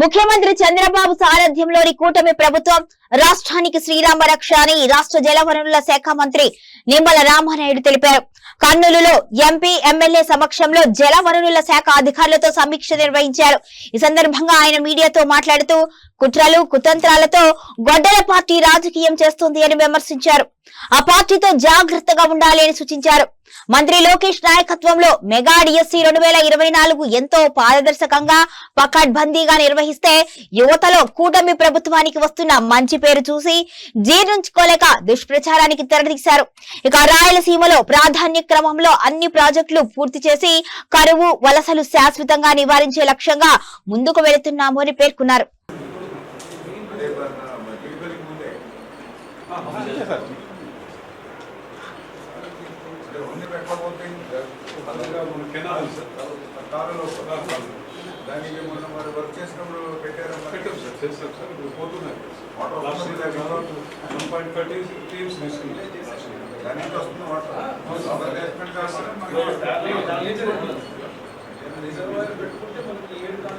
ముఖ్యమంత్రి చంద్రబాబు సారథ్యంలోని కూటమి ప్రభుత్వం రాష్ట్రానికి శ్రీరామ రక్ష అని రాష్ట్ర జలవనరుల శాఖ మంత్రి నిమ్మల రామానాయుడు తెలిపారు. కర్నూలులో ఎంపీ ఎమ్మెల్యే సమక్షంలో జలవనరుల శాఖ అధికారులతో సమీక్ష నిర్వహించారు. ఈ సందర్భంగా ఆయన మీడియాతో మాట్లాడుతూ కుట్రలు కుతంత్రాలతో గొడ్డల పార్టీ రాజకీయం చేస్తుంది అని విమర్శించారు. ఆ పార్టీతో జాగ్రత్తగా ఉండాలి అని సూచించారు. మంత్రి లోకేష్ నాయకత్వంలో మెగా డిఎస్సి 2024 ఎంతో పారదర్శకంగా పకడ్బందీగా నిర్వహిస్తే యువతలో కూటమి ప్రభుత్వానికి వస్తున్న మంచి పేరు చూసి జీర్ణించుకోలేక దుష్ప్రచారానికి తెరదీశారు. ఇక రాయలసీమలో ప్రాధాన్య క్రమంలో అన్ని ప్రాజెక్టులు పూర్తి చేసి కరువు వలసలు శాశ్వతంగా నివారించే లక్ష్యంగా ముందుకు వెళుతున్నాము అని పేర్కొన్నారు. దానికి మొన్న మరి వర్క్ చేసినప్పుడు పెట్టారు సార్ ఇప్పుడు పోతున్నాయి దానికి వస్తుంది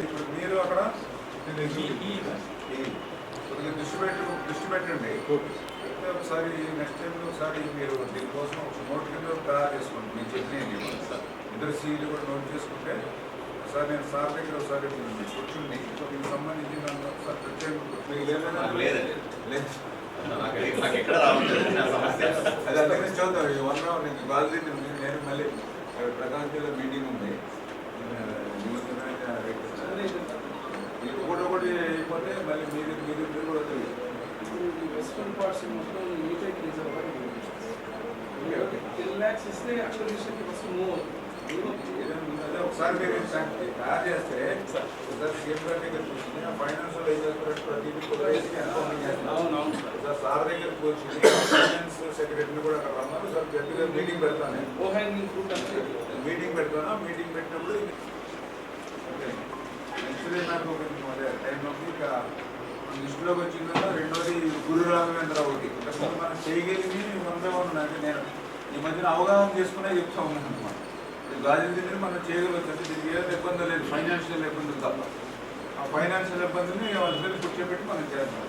ఇప్పుడు మీరు అక్కడ దృష్టి పెట్టండి. ఒకసారి నెక్స్ట్ టైం ఒకసారి మీరు దీనికోసం ఒక నోట్ కింద తయారు చేసుకోండి. మీరు చెప్పినవి ఇద్దరు సీలు కూడా నోట్ చేసుకుంటే ఒకసారి నేను సార్ దగ్గర ఒకసారి కూర్చుని దీనికి సంబంధించి నన్ను ఒకసారి అది అందుకని చూద్దాం. ఈ 1 hour నేను బాధ్యత నేను మళ్ళీ ప్రకాశం జిల్లా మీటింగ్ ఉంది. ఒకటి అయిపోతే మళ్ళీ మీరు కూడా వెస్టర్న్ పార్ట్స్ మొత్తం మీటెక్ రిలాక్స్ ఇస్తే అక్విజిషన్ ఫస్ట్ మూవ్ ఒకసారి మీరు తయారు చేస్తే ఒకసారి సీఎం గారి దగ్గర కూర్చుని ఫైనాన్స్ ఏం చేస్తారు సార్ దగ్గర కూర్చుని ఫైనాన్స్ సెక్రటరీని కూడా అక్కడ రమ్మని సార్ గట్టిగా మీటింగ్ పెడతాను. మీటింగ్ పెడతాను. మీటింగ్ పెట్టినప్పుడు నెక్స్ట్ డే నాకు టైంలో ఇక లిస్టులోకి వచ్చిందో రెండోది గురు రాఘవేంద్ర ఒకటి మనం చేయగలిగి అంటే నేను ఈ మధ్యన అవగాహన చేసుకునే చెప్తా ఉన్నాను అనమాట. గాజుల దగ్గర మనం చేయగలవచ్చు. అంటే దీనికి ఏదో ఇబ్బంది లేదు, ఫైనాన్షియల్ ఇబ్బందులు తప్ప. ఆ ఫైనాన్షియల్ ఇబ్బందిని వాళ్ళందరినీ కూర్చోబెట్టి మనం చేస్తాం.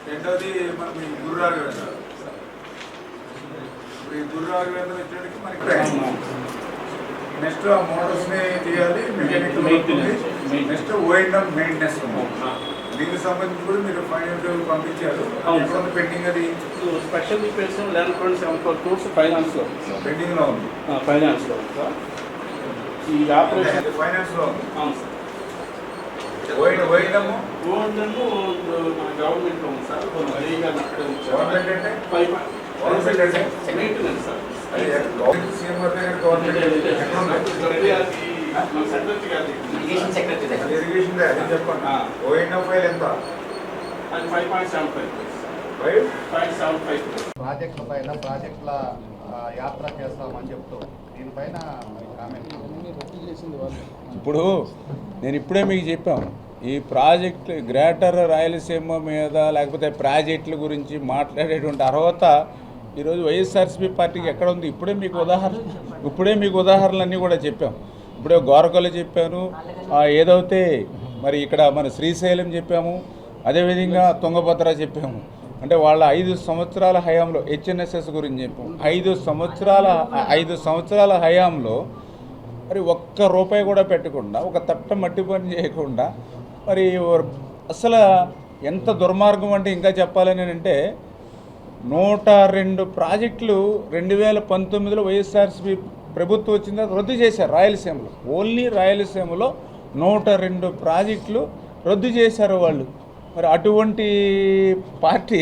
రెండోది మనం ఈ గురు రాఘవేంద్ర ఇప్పుడు ఈ గురు రాఘవేంద్ర వచ్చేటికి మనకి నెక్స్ట్ ఆ మోడల్స్ని తీయాలి. మెకానికల్ నెక్స్ట్ ఓఎండ్ఎం మెయింటెనెన్స్ దీనికి సంబంధించి కూడా మీరు ఫైనాన్స్ పంపించారు. పెండింగ్ అది స్పెషల్ రిపేర్స్ 11.74 crores ఫైనాన్స్లో పెండింగ్లో ఉంది. ఫైనాన్స్లో ఈ ఆపరేషన్ ఫైనాన్స్లో ఉంది. అవును సార్. ఓఎండ్ఎం మన గవర్నమెంట్లో ఉంది సార్. గవర్నమెంట్ అంటే గవర్నమెంట్ అంటే మెయింటెనెన్స్ సార్. సీఎం గారి గవర్నమెంట్ ఇరిగేషన్ అదే చెప్పండి. ఓఎండ్ఎం ఫైల్ ఎంత? 5.75 ప్రాజెక్టుల పైన ప్రాజెక్టుల యాత్ర చేస్తామని చెప్తూ దీనిపైన కామెంట్. ఇప్పుడు నేను ఇప్పుడే మీకు చెప్పాను, ఈ ప్రాజెక్టు గ్రేటర్ రాయలసీమ మీద లేకపోతే ప్రాజెక్టుల గురించి మాట్లాడేటువంటి అర్హత ఈరోజు వైఎస్ఆర్సీపీ పార్టీకి ఎక్కడ ఉంది? ఇప్పుడే మీకు ఉదాహరణలన్నీ కూడా చెప్పాం. ఇప్పుడే గోరకొల్లు చెప్పాను, ఏదైతే మరి ఇక్కడ మన శ్రీశైలం చెప్పాము, అదేవిధంగా తుంగభద్ర చెప్పాము. అంటే వాళ్ళ 5 సంవత్సరాల హయాంలో హెచ్ఎన్ఎస్ఎస్ గురించి చెప్పాము. 5 సంవత్సరాల హయాంలో మరి ఒక్క రూపాయి కూడా పెట్టకుండా, ఒక తట్ట మట్టి పని చేయకుండా, మరి అసలు ఎంత దుర్మార్గం అంటే ఇంకా చెప్పాలని అంటే 102 ప్రాజెక్టులు 2019లో వైఎస్ఆర్సీపీ ప్రభుత్వం వచ్చింది రద్దు చేశారు రాయలసీమలో. ఓన్లీ రాయలసీమలో 102 ప్రాజెక్టులు రద్దు చేశారు వాళ్ళు. మరి అటువంటి పార్టీ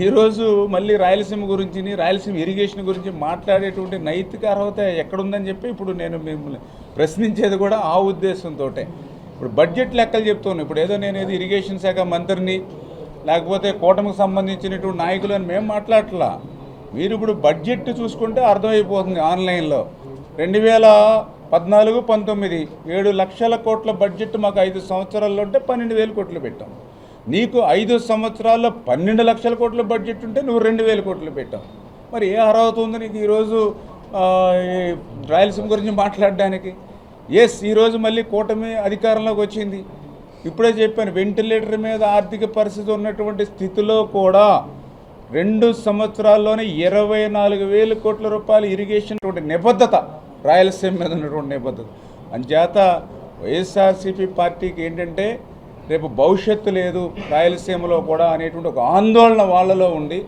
ఈరోజు మళ్ళీ రాయలసీమ గురించి, రాయలసీమ ఇరిగేషన్ గురించి మాట్లాడేటువంటి నైతిక అర్హత ఎక్కడుందని చెప్పి ఇప్పుడు నేను మిమ్మల్ని ప్రశ్నించేది కూడా ఆ ఉద్దేశంతో. ఇప్పుడు బడ్జెట్ లెక్కలు చెప్తున్నాను. ఇప్పుడు ఏదో నేను ఇరిగేషన్ శాఖ మంత్రిని లేకపోతే కూటమికి సంబంధించినటువంటి నాయకులు అని మేము మాట్లాడట్లా. మీరు ఇప్పుడు బడ్జెట్ చూసుకుంటే అర్థమైపోతుంది ఆన్లైన్లో. 2014-19 7 లక్షల కోట్ల బడ్జెట్ మాకు 5 సంవత్సరాల్లో ఉంటే 12,000 కోట్లు పెట్టాం. నీకు 5 సంవత్సరాల్లో 12 లక్షల కోట్ల బడ్జెట్ ఉంటే నువ్వు 2,000 కోట్లు పెట్టావు. మరి ఏ అర్హత ఉంది నీకు ఈరోజు రాయలసీమ గురించి మాట్లాడడానికి? ఈరోజు మళ్ళీ కూటమి అధికారంలోకి వచ్చింది. ఇప్పుడే చెప్పాను, వెంటిలేటర్ మీద ఆర్థిక పరిస్థితి ఉన్నటువంటి స్థితిలో కూడా 2 సంవత్సరాల్లోనే 24,000 కోట్ల రూపాయలు ఇరిగేషన్ నిబద్ధత రాయలసీమ మీద ఉన్నటువంటి నిబద్ధత. అంచేత వైఎస్ఆర్సీపీ పార్టీకి ఏంటంటే రేపు భవిష్యత్తు లేదు రాయలసీమలో కూడా అనేటువంటి ఒక ఆందోళన వాళ్ళలో ఉండి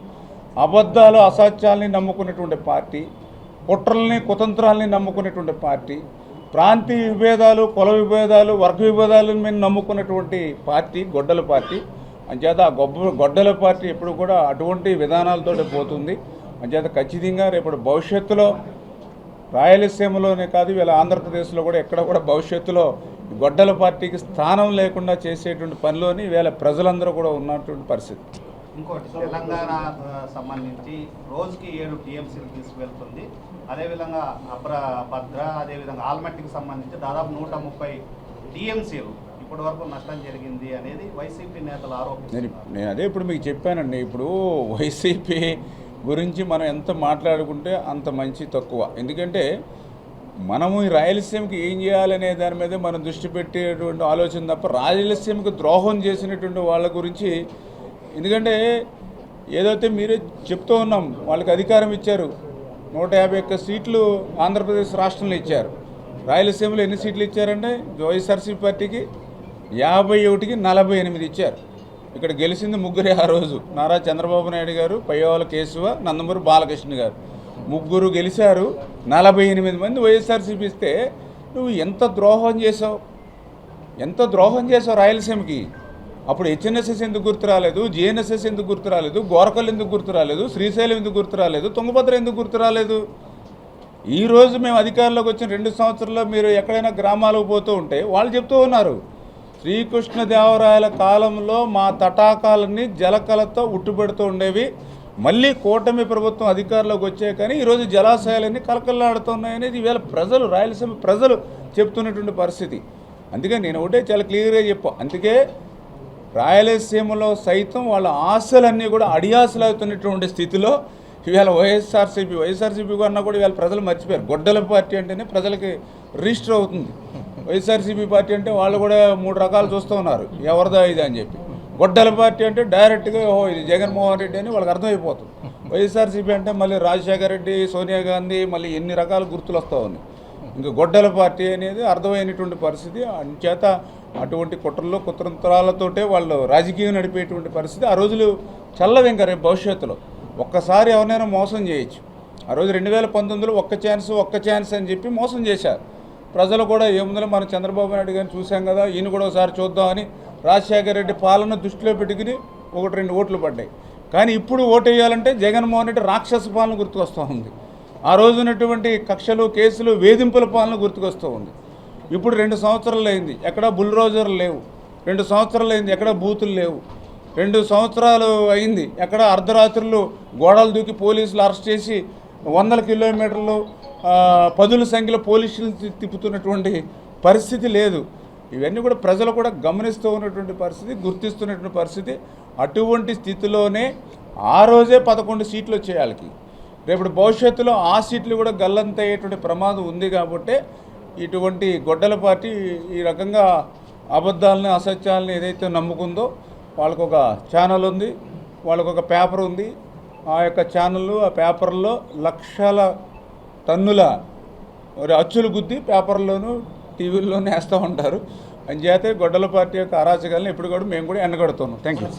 అబద్ధాలు అసత్యాల్ని నమ్ముకున్నటువంటి పార్టీ, కుట్రల్ని కుతంత్రాలని నమ్ముకునేటువంటి పార్టీ, ప్రాంతీయ విభేదాలు కుల విభేదాలు వర్గ విభేదాలను మీద నమ్ముకున్నటువంటి పార్టీ గొడ్డల పార్టీ. అంచేత ఆ గొడ్డల పార్టీ ఎప్పుడు కూడా అటువంటి విధానాలతో పోతుంది. అంచేత ఖచ్చితంగా రేపటి భవిష్యత్తులో రాయలసీమలోనే కాదు వీళ్ళ ఆంధ్రప్రదేశ్లో కూడా ఎక్కడ కూడా భవిష్యత్తులో గొడ్డల పార్టీకి స్థానం లేకుండా చేసేటువంటి పనిలోని వీళ్ళ ప్రజలందరూ కూడా ఉన్నటువంటి పరిస్థితి. ఇంకోటి తెలంగాణ సంబంధించి రోజుకి 7 టీఎంసీలు తీసుకువెళ్తుంది. అదేవిధంగా భద్ర అదేవిధంగా ఆల్మట్టికి సంబంధించి దాదాపు 130 టీఎంసీలు ఇప్పటి వరకు నష్టం జరిగింది అనేది వైసీపీ నేతలు ఆరోపిస్తున్నారు. నేను అదే ఇప్పుడు మీకు చెప్పానండి. ఇప్పుడు వైసీపీ గురించి మనం ఎంత మాట్లాడుకుంటే అంత మంచి తక్కువ. ఎందుకంటే మనము ఈ రాయలసీమకి ఏం చేయాలనే దాని మీద మనం దృష్టి పెట్టేటువంటి ఆలోచన తప్ప రాయలసీమకు ద్రోహం చేసినటువంటి వాళ్ళ గురించి, ఎందుకంటే ఏదైతే మీరే చెప్తూ ఉన్నాం, వాళ్ళకి అధికారం ఇచ్చారు, 151 సీట్లు ఆంధ్రప్రదేశ్ రాష్ట్రంలో ఇచ్చారు. రాయలసీమలో ఎన్ని సీట్లు ఇచ్చారంటే వైఎస్ఆర్సీపీ పార్టీకి 51కి 48 ఇచ్చారు. ఇక్కడ గెలిచింది ముగ్గురే ఆ రోజు, నారా చంద్రబాబు నాయుడు గారు, పయ్యవాల కేశవ, నందమూరి బాలకృష్ణ గారు, ముగ్గురు గెలిచారు. 48 మంది వైఎస్ఆర్సీపీ ఇస్తే నువ్వు ఎంత ద్రోహం చేసావు, ఎంత ద్రోహం చేసావు రాయలసీమకి. అప్పుడు హెచ్ఎన్ఎస్ఎస్ ఎందుకు గుర్తు రాలేదు, జిఎన్ఎస్ఎస్ ఎందుకు గుర్తు రాలేదు, గోరకల్ ఎందుకు గుర్తు రాలేదు, శ్రీశైలం ఎందుకు గుర్తు రాలేదు, తుంగభద్ర ఎందుకు గుర్తు రాలేదు. ఈరోజు మేము అధికారంలోకి వచ్చిన 2 సంవత్సరాల్లో మీరు ఎక్కడైనా గ్రామాలకు పోతూ ఉంటే వాళ్ళు చెప్తూ ఉన్నారు, శ్రీకృష్ణదేవరాయల కాలంలో మా తటాకాలన్నీ జలకలతో ఉట్టుబెడుతూ ఉండేవి, మళ్ళీ కూటమి ప్రభుత్వం అధికారంలోకి వచ్చాయి కానీ ఈరోజు జలాశయాలన్నీ కలకల్లాడుతున్నాయనేది ఈవేళ ప్రజలు, రాయలసీమ ప్రజలు చెప్తున్నటువంటి పరిస్థితి. అందుకే నేను ఒకటే చాలా క్లియర్గా చెప్పా, అందుకే రాయలసీమలో సైతం వాళ్ళ ఆశలన్నీ కూడా అడియాసలు అవుతున్నటువంటి స్థితిలో ఇవాళ వైఎస్ఆర్సీపీ కన్నా కూడా ఇవాళ ప్రజలు మర్చిపోయారు. గొడ్డల పార్టీ అంటేనే ప్రజలకి రిజిస్టర్ అవుతుంది. వైఎస్ఆర్సీపీ పార్టీ అంటే వాళ్ళు కూడా 3 రకాలు చూస్తూ ఉన్నారు, ఎవరిదా ఇది అని చెప్పి. గొడ్డల పార్టీ అంటే డైరెక్ట్గా ఇది జగన్మోహన్ రెడ్డి అని వాళ్ళకి అర్థమైపోతుంది. వైఎస్ఆర్సీపీ అంటే మళ్ళీ రాజశేఖర రెడ్డి, సోనియా గాంధీ, మళ్ళీ ఎన్ని రకాల గుర్తులు వస్తూ ఉన్నాయి. ఇంకా గొడ్డల పార్టీ అనేది అర్థమైనటువంటి పరిస్థితి. అంచేత అటువంటి కుట్రలు కుతంత్రాలతోటే వాళ్ళు రాజకీయం నడిపేటువంటి పరిస్థితి. ఆ రోజులు చల్లవి. ఇంకా రేపు భవిష్యత్తులో ఒక్కసారి ఎవరినైనా మోసం చేయొచ్చు. ఆ రోజు 2019లో ఒక్క ఛాన్స్ అని చెప్పి మోసం చేశారు. ప్రజలు కూడా ఏముందో మనం చంద్రబాబు నాయుడు గారిని చూసాం కదా, ఈయన కూడా ఒకసారి చూద్దామని రాజశేఖర రెడ్డి పాలన దృష్టిలో పెట్టుకుని 1-2 ఓట్లు పడ్డాయి. కానీ ఇప్పుడు ఓటు వేయాలంటే జగన్మోహన్ రెడ్డి రాక్షస పాలన గుర్తుకొస్తూ ఉంది. ఆ రోజునటువంటి కక్షలు కేసులు వేధింపుల పాలన గుర్తుకొస్తూ ఉంది. ఇప్పుడు 2 సంవత్సరాలు అయింది, ఎక్కడ బుల్రోజర్లు లేవు. 2 సంవత్సరాలు అయింది, ఎక్కడ బూతులు లేవు. 2 సంవత్సరాలు అయింది, ఎక్కడ అర్ధరాత్రులు గోడలు దూకి పోలీసులు అరెస్ట్ చేసి 100 కిలోమీటర్లు 10ల సంఖ్యలో పోలీసులు తిప్పుతున్నటువంటి పరిస్థితి లేదు. ఇవన్నీ కూడా ప్రజలు కూడా గమనిస్తూ ఉన్నటువంటి పరిస్థితి, గుర్తిస్తున్నటువంటి పరిస్థితి. అటువంటి స్థితిలోనే ఆ రోజే 11 సీట్లు వచ్చాయి వాళ్ళకి. రేపు భవిష్యత్తులో ఆ సీట్లు కూడా గల్లంతయ్యేటువంటి ప్రమాదం ఉంది. కాబట్టి ఇటువంటి గొడ్డల పార్టీ ఈ రకంగా అబద్ధాలని అసత్యాలని ఏదైతే నమ్ముకుందో, వాళ్ళకు ఒక ఛానల్ ఉంది, వాళ్ళకు ఒక పేపర్ ఉంది. ఆ యొక్క ఛానళ్ళు, ఆ పేపర్లో లక్షల టన్నుల అచ్చులు గుద్ది పేపర్లోనూ టీవీల్లోనూ వేస్తూ ఉంటారు. అంచేతే గొడ్డల పార్టీ యొక్క అరాచకాలను ఎప్పుడు కూడా మేము కూడా ఎండగడుతున్నాం. Thank you.